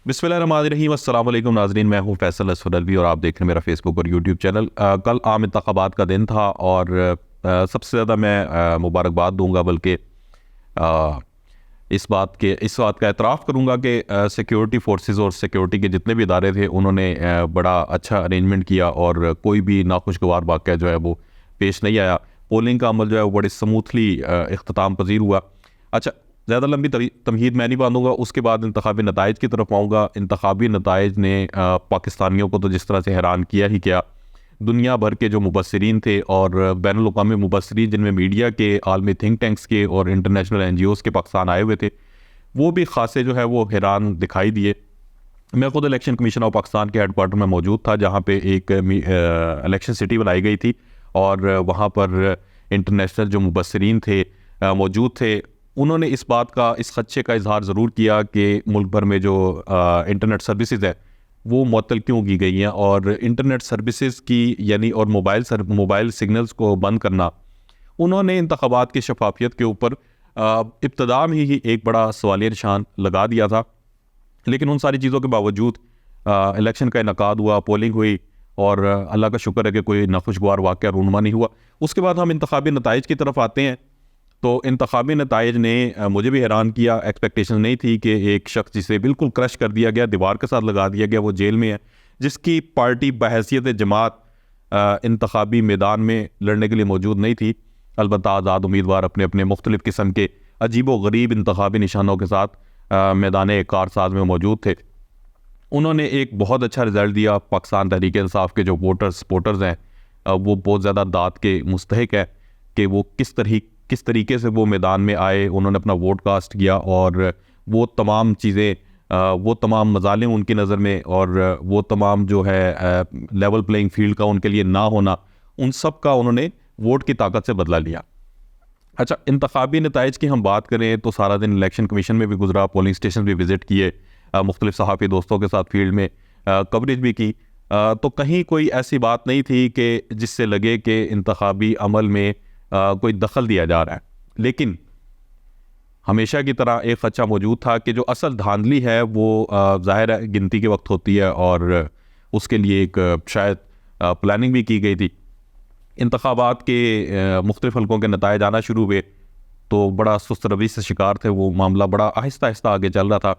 बिस्मिल्लाहिर्रहमानिर्रहीम। अस्सलाम वालेकुम नाज़रीन, मैं हूँ फैसल असफर और आप देख रहे हैं मेरा फेसबुक और यूट्यूब चैनल। कल आम इंतखाबात का दिन था और सबसे ज़्यादा मैं मुबारकबाद दूंगा, बल्कि अ, इस बात का एतराफ़ करूँगा कि सिक्योरिटी फोर्सेस और सिक्योरिटी के जितने भी इदारे थे उन्होंने बड़ा अच्छा अरेंजमेंट किया और कोई भी नाखुशगवार वाक़या जो है वो पेश नहीं आया। पोलिंग का अमल जो है वो बड़े स्मूथली इख्तिताम पज़ीर हुआ। अच्छा, ज़्यादा लंबी तमहीद मैं नहीं बांधूंगा, उसके बाद इंतखाबी नताइज की तरफ आऊँगा। इंतखाबी नताइज ने पाकिस्तानियों को तो जिस तरह से हैरान किया ही किया। दुनिया भर के जो मुबस्सिरीन थे और बैनुल अक़वामी मुबस्सिरीन, जिनमें मीडिया के, आलमी थिंक टैंक्स के और इंटरनेशनल NGOs के पाकिस्तान आए हुए थे, वो भी खासे जो है वो हैरान दिखाई दिए। मैं खुद इलेक्शन कमीशन ऑफ पाकिस्तान के हेडक्वार्टर में मौजूद था, जहाँ पे एक इलेक्शन सिटी बनाई गई थी और वहाँ पर इंटरनेशनल जो मुबस्सिरीन थे मौजूद थे। उन्होंने इस बात का, इस खदशे का इजहार ज़रूर किया कि मुल्क भर में जो इंटरनेट सर्विसेज है वो मुअत्तल क्यों की गई हैं, और इंटरनेट सर्विसेज की यानी और मोबाइल सिग्नल्स को बंद करना, उन्होंने इंतखाबात की शफाफियत के ऊपर इब्तदा में ही एक बड़ा सवालिया निशान लगा दिया था। लेकिन उन सारी चीज़ों के बावजूद इलेक्शन का इनकाद हुआ, पोलिंग हुई और अल्लाह का शुक्र है कि कोई नाखुशगवार वाक़या रूनमा नहीं हुआ। उसके बाद हम इंतखाबी नताइज की तरफ आते हैं। तो इंतखाबी नताइज ने मुझे भी हैरान किया। एक्सपेक्टेशन नहीं थी कि एक शख्स जिसे बिल्कुल क्रश कर दिया गया, दीवार के साथ लगा दिया गया, वो जेल में है, जिसकी पार्टी बहैसियत जमात इंतखाबी मैदान में लड़ने के लिए मौजूद नहीं थी। अलबत्ता आज़ाद उम्मीदवार अपने अपने मुख्तलिफ़ किस्म के अजीब व गरीब इंतखाबी निशानों के साथ मैदान कारसाज में मौजूद थे। उन्होंने एक बहुत अच्छा रिज़ल्ट दिया। पाकिस्तान तहरीक इंसाफ के जो वोटर्स हैं वो बहुत ज़्यादा दाद के मुस्तहिक है कि वो किस तरीके से वो मैदान में आए, उन्होंने अपना वोट कास्ट किया और वो तमाम चीज़ें, वो तमाम मज़ालिम उनकी नज़र में और वो तमाम जो है लेवल प्लेइंग फील्ड का उनके लिए ना होना, उन सब का उन्होंने वोट की ताकत से बदला लिया। अच्छा, इंतखाबी नताइज की हम बात करें तो सारा दिन इलेक्शन कमीशन में भी गुजरा, पोलिंग स्टेशन भी विज़िट किए, मुख्तलिफ सहाफ़ी दोस्तों के साथ फील्ड में कवरेज भी की। तो कहीं कोई ऐसी बात नहीं थी कि जिससे लगे कि इंतखाबी अमल में कोई दखल दिया जा रहा है। लेकिन हमेशा की तरह एक खदशा मौजूद था कि जो असल धांधली है वो ज़ाहिर है गिनती के वक्त होती है और उसके लिए एक शायद प्लानिंग भी की गई थी। इंतखाबात के मुख्तलिफ हलकों के नताइज आना शुरू हुए तो बड़ा सुस्त रवि से शिकार थे, वो मामला बड़ा आहिस्ता आहिस्ता आगे चल रहा था।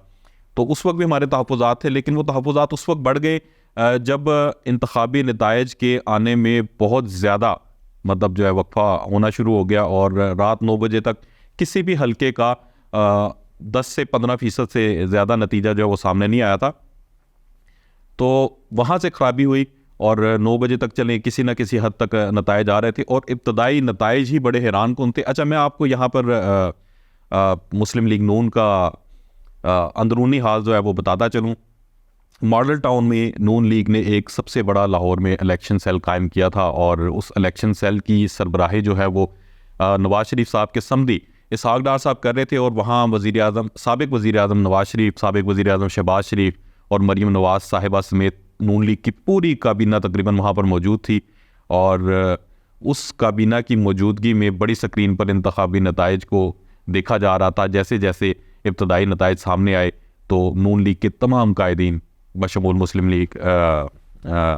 तो उस वक्त भी हमारे तहफ़्फ़ुज़ात थे, लेकिन वो तहफ़्फ़ुज़ात उस वक्त बढ़ गए जब इंतखाबी नताइज के आने में बहुत ज़्यादा मतलब जो है वक्फा होना शुरू हो गया और रात 9 बजे तक किसी भी हलके का 10 से 15% से ज़्यादा नतीजा जो है वो सामने नहीं आया था। तो वहाँ से ख़राबी हुई और 9 बजे तक चले किसी न किसी हद तक नताइज आ रहे थे और इब्तदाई नताइज ही बड़े हैरान कुन थे। अच्छा, मैं आपको यहाँ पर मुस्लिम लीग नून का अंदरूनी हाल जो है वो बताता चलूँ। मॉडल टाउन में नून लीग ने एक सबसे बड़ा लाहौर में इलेक्शन सेल कायम किया था और उस इलेक्शन सेल की सरबराही जो है वो नवाज शरीफ साहब के समधी इसहाक डार साहब कर रहे थे और वहाँ साबिक वज़ीर आज़म नवाज शरीफ, साबिक वज़ीर आज़म शहबाज शरीफ और मरीम नवाज साहिबा समेत नून लीग की पूरी काबीना तकरीबन वहाँ पर मौजूद थी। और उस काबीना की मौजूदगी में बड़ी स्क्रीन पर इंतखाबी नताइज को देखा जा रहा था। जैसे जैसे इब्तदाई नताइज सामने आए तो नून लीग के तमाम कायदीन बशमूल मुस्लिम लीग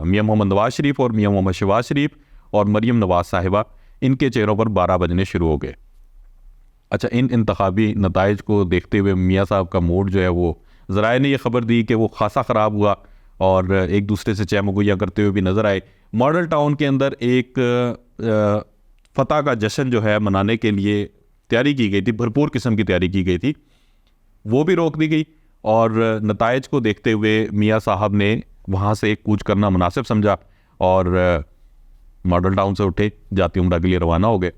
मियां मोहम्मद नवाज शरीफ और मियां मोहम्मद शहबाज शरीफ और मरीम नवाज साहिबा, इनके चेहरों पर 12 बजने शुरू हो गए। अच्छा, इन इंतखाबी नताइज को देखते हुए मियाँ साहब का मूड जो है वो, ज़राए ने यह खबर दी कि वो खासा ख़राब हुआ और एक दूसरे से चहमगोइयाँ करते हुए भी नज़र आए। मॉडल टाउन के अंदर एक फ़तह का जश्न जो है मनाने के लिए तैयारी की गई थी, भरपूर किस्म की तैयारी की गई थी, वो भी रोक दी गई और नताइज को देखते हुए मियाँ साहब ने वहाँ से एक कूच करना मुनासिब समझा और मॉडल टाउन से उठे, जाती उम्रा के लिए रवाना हो गए।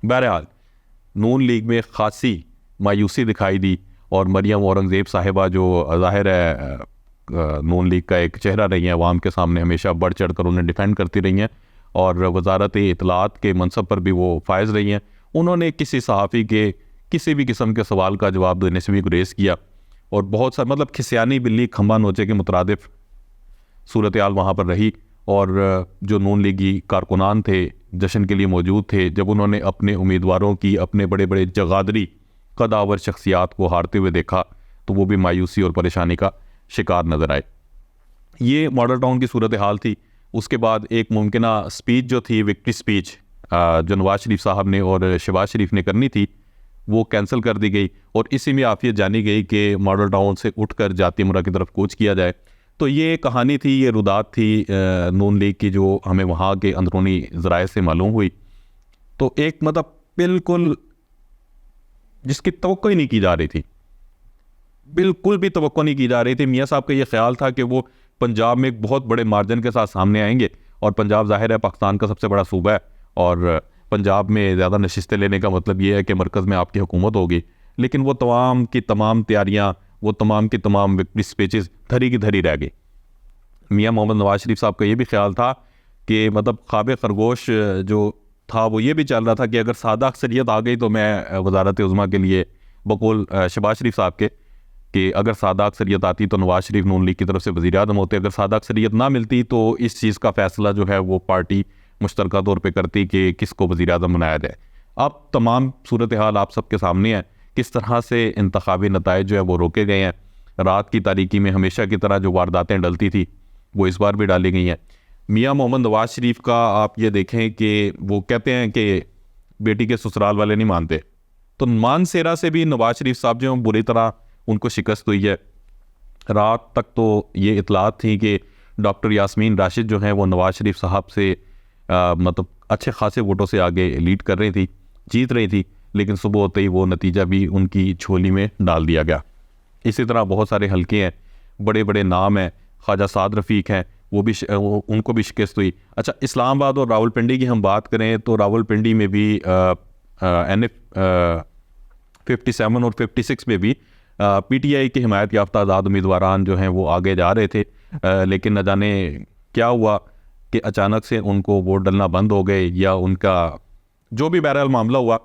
बहरहाल नून लीग में खासी मायूसी दिखाई दी और मरियम औरंगज़ेब साहिबा, जो ज़ाहिर है नून लीग का एक चेहरा रही हैं, अवाम के सामने हमेशा बढ़ चढ़ कर उन्हें डिफेंड करती रही हैं और वजारत इत्तलात के मनसब पर भी वो फायज़ रही हैं। उन्होंने किसी सहाफ़ी के किसी भी किस्म के सवाल का जवाब देने से भी गुरेज किया और बहुत सा मतलब खिसियानी बिल्ली खंबा नोचे के मुतरादिफ सूरत हाल वहाँ पर रही। और जो नून लीगी कारकुनान थे, जश्न के लिए मौजूद थे, जब उन्होंने अपने उम्मीदवारों की, अपने बड़े बड़े जगादरी कदावर शख्सियात को हारते हुए देखा तो वो भी मायूसी और परेशानी का शिकार नज़र आए। ये मॉडल टाउन की सूरत हाल थी। उसके बाद एक मुमकिना स्पीच जो थी, विक्ट्री स्पीच, जो नवाज शरीफ साहब ने और शहबाज शरीफ ने करनी थी, वो कैंसिल कर दी गई और इसी में आफियत जानी गई कि मॉडल टाउन से उठकर जाती मुरा की तरफ कूच किया जाए। तो ये कहानी थी, ये रुदात थी नून लीग की, जो हमें वहाँ के अंदरूनी ज़राए से मालूम हुई। तो एक मतलब बिल्कुल जिसकी तवक्को ही नहीं की जा रही थी, बिल्कुल भी तवक्को नहीं की जा रही थी। मियाँ साहब का ये ख्याल था कि वो पंजाब में एक बहुत बड़े मार्जिन के साथ सामने आएंगे, और पंजाब ज़ाहिर है पाकिस्तान का सबसे बड़ा सूबा है, और पंजाब में ज़्यादा नशिस्तें लेने का मतलब ये है कि मरकज़ में आपकी हुकूमत होगी। लेकिन वो तमाम की तमाम तैयारियाँ, वो तमाम की तमाम विक्ट्री स्पीचेस धरी की धरी रह गई। मियाँ मोहम्मद नवाज शरीफ साहब का ये भी ख्याल था कि मतलब ख्वाब खरगोश जो था वो ये भी चल रहा था कि अगर सादा अक्सरियत आ गई तो मैं वज़ारत उज़्मा के लिए, बकौल शहबाज शरीफ साहब के, कि अगर सादा अक्सरियत आती तो नवाज शरीफ नून लीग की तरफ से वज़ीर आज़म होते, अगर सादा अक्सरियत ना मिलती तो इस चीज़ का फ़ैसला जो है वो पार्टी मुश्तरका तौर पे करती कि किसको वज़ीर आज़म बनाया जाए। अब तमाम सूरत हाल आप सबके सामने है, किस तरह से इंतखाबी नताइज जो है वो रोके गए हैं। रात की तारीकी में हमेशा की तरह जो वारदातें डलती थी वो इस बार भी डाली गई हैं। मियाँ मोहम्मद नवाज शरीफ का आप ये देखें कि वो कहते हैं कि बेटी के ससुराल वाले नहीं मानते, तो मानसेरा से भी नवाज शरीफ साहब जो बुरी तरह उनको शिकस्त हुई है। रात तक तो ये इतलात थी कि डॉक्टर यास्मीन राशिद जो हैं वो नवाज शरीफ साहब से मतलब अच्छे खासे वोटों से आगे लीड कर रही थी, जीत रही थी, लेकिन सुबह होते ही वो नतीजा भी उनकी झोली में डाल दिया गया। इसी तरह बहुत सारे हलके हैं, बड़े बड़े नाम हैं, ख्वाजा साद रफ़ीक हैं, उनको भी शिकस्त हुई। अच्छा, इस्लामाबाद और रावलपिंडी की हम बात करें तो रावलपिंडी में भी NF 57 और 56 में भी PTI की हिमायत याफ्ता आज़ाद उम्मीदवारान जो हैं वो आगे जा रहे थे, लेकिन न जाने क्या हुआ कि अचानक से उनको वोट डलना बंद हो गए, या उनका जो भी बहरहाल मामला हुआ,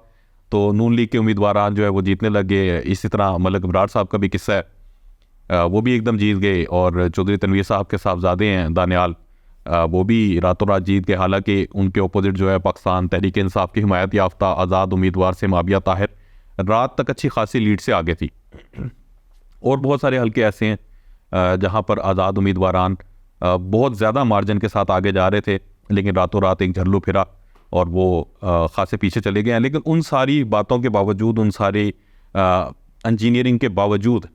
तो नून लीग के उम्मीदवारान जो है वो जीतने लग गए। इसी तरह मलिक बराड़ साहब का भी किस्सा है, वो भी एकदम जीत गए, और चौधरी तनवीर साहब के साहबजादे हैं दानियाल, वो भी रातों रात जीत गए। हालांकि उनके अपोजिट जो है पाकिस्तान तहरीक इंसाफ की हिमायत याफ्ता आज़ाद उम्मीदवार से माबिया ताहिर रात तक अच्छी खासी लीड से आगे थी। और बहुत सारे हलके ऐसे हैं जहां पर आज़ाद उम्मीदवारान बहुत ज़्यादा मार्जिन के साथ आगे जा रहे थे, लेकिन रातों रात एक झल्लू फिरा और वो खासे पीछे चले गए हैं। लेकिन उन सारी बातों के बावजूद, उन सारी इंजीनियरिंग के बावजूद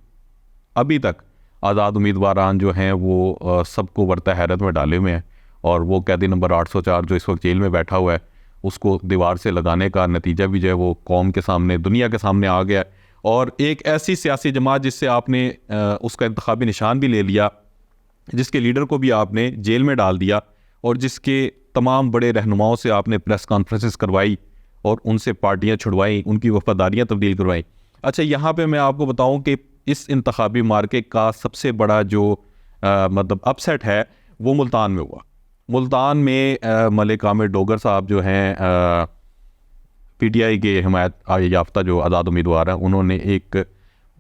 अभी तक आज़ाद उम्मीदवारान जो हैं वो सबको बरता हैरत में डाले हुए हैं, और वो कैदी नंबर 804 जो इस वक्त जेल में बैठा हुआ है, उसको दीवार से लगाने का नतीजा भी जो है वो कौम के सामने, दुनिया के सामने आ गया है। और एक ऐसी सियासी जमात जिससे आपने उसका इंतखाबी निशान भी ले लिया, जिसके लीडर को भी आपने जेल में डाल दिया, और जिसके तमाम बड़े रहनुमाओं से आपने प्रेस कॉन्फ्रेंसेस करवाई और उनसे पार्टियां छुड़वाई, उनकी वफादारियां तब्दील करवाई। अच्छा, यहाँ पे मैं आपको बताऊं कि इस इंतखाबी मार्के का सबसे बड़ा जो मतलब अपसेट है वो मुल्तान में हुआ। मुल्तान में मलिक आमिर डोगर साहब जो हैं PTI के हिमायत याफ्ता जो आज़ाद उम्मीदवार हैं, उन्होंने एक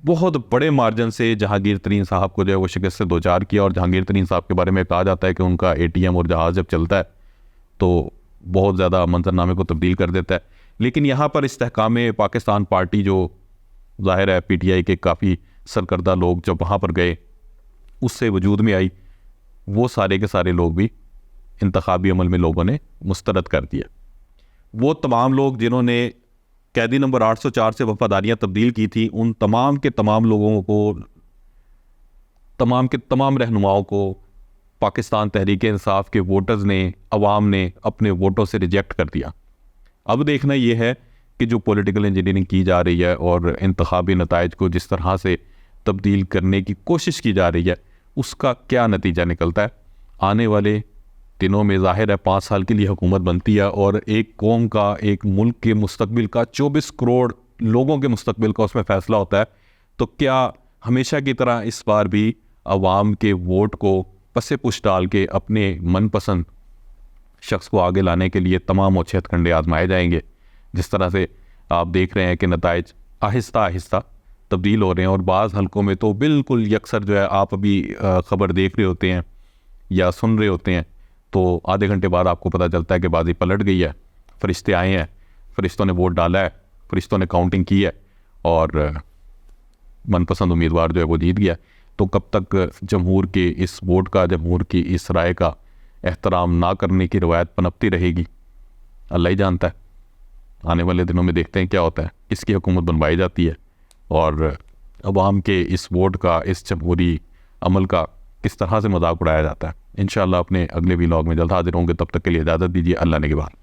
बहुत बड़े मार्जिन से जहांगीर तरीन साहब को जो है वो शिकस्त से दो चार किया। और जहांगीर तरीन साहब के बारे में कहा जाता है कि उनका ATM और जहाज़ जब चलता है तो बहुत ज़्यादा मंजरनामे को तब्दील कर देता है। लेकिन यहाँ पर इस्तेहकाम पाकिस्तान पार्टी जो ज़ाहिर है PTI के काफ़ी सरकर्दा लोग जब वहाँ पर गए, उससे वजूद में आई, वो सारे के सारे लोग भी इंतखाबी अमल में लोगों ने मुस्तरद कर दिया। वो तमाम लोग जिन्होंने कैदी नंबर 804 से वफादारियाँ तब्दील की थी, उन तमाम के तमाम लोगों को, तमाम के तमाम रहनुमाओं को पाकिस्तान तहरीक इंसाफ के वोटर्स ने, अवाम ने अपने वोटों से रिजेक्ट कर दिया। अब देखना ये है कि जो पॉलिटिकल इंजीनियरिंग की जा रही है और इंतखाबी नताइज को जिस तरह से तब्दील करने की कोशिश की जा रही है, उसका क्या नतीजा निकलता है। आने वाले दिनों में ज़ाहिर है 5 साल के लिए हुकूमत बनती है, और एक कौम का, एक मुल्क के मुस्तकबिल का, 24 करोड़ लोगों के मुस्तकबिल का उसमें फ़ैसला होता है। तो क्या हमेशा की तरह इस बार भी अवाम के वोट को पसे पुश डाल के अपने मनपसंद शख्स को आगे लाने के लिए तमाम औछे हथकंडे आजमाए जाएंगे? जिस तरह से आप देख रहे हैं कि नताइज आहिस्ता आहिस्ता तब्दील हो रहे हैं, और बाज़ हलकों में तो बिल्कुल यकसर जो है, आप अभी ख़बर देख रहे होते हैं या सुन रहे होते हैं तो आधे घंटे बाद आपको पता चलता है कि बाजी पलट गई है, फरिश्ते आए हैं, फरिश्तों ने वोट डाला है, फरिश्तों ने काउंटिंग की है और मनपसंद उम्मीदवार जो है वो जीत गया। तो कब तक जमहूर के इस वोट का, जमहूर की इस राय का एहतराम ना करने की रवायत पनपती रहेगी, अल्लाह ही जानता है। आने वाले दिनों में देखते हैं क्या होता है, किसकी हुकूमत बनवाई जाती है और अवाम के इस वोट का, इस जमहूरी अमल का किस तरह से मजाक उड़ाया जाता है। इंशाअल्लाह अपने अगले व्लॉग में जल्द हाजिर होंगे, तब तक के लिए इजाज़त दीजिए। अल्लाह ने के बाद।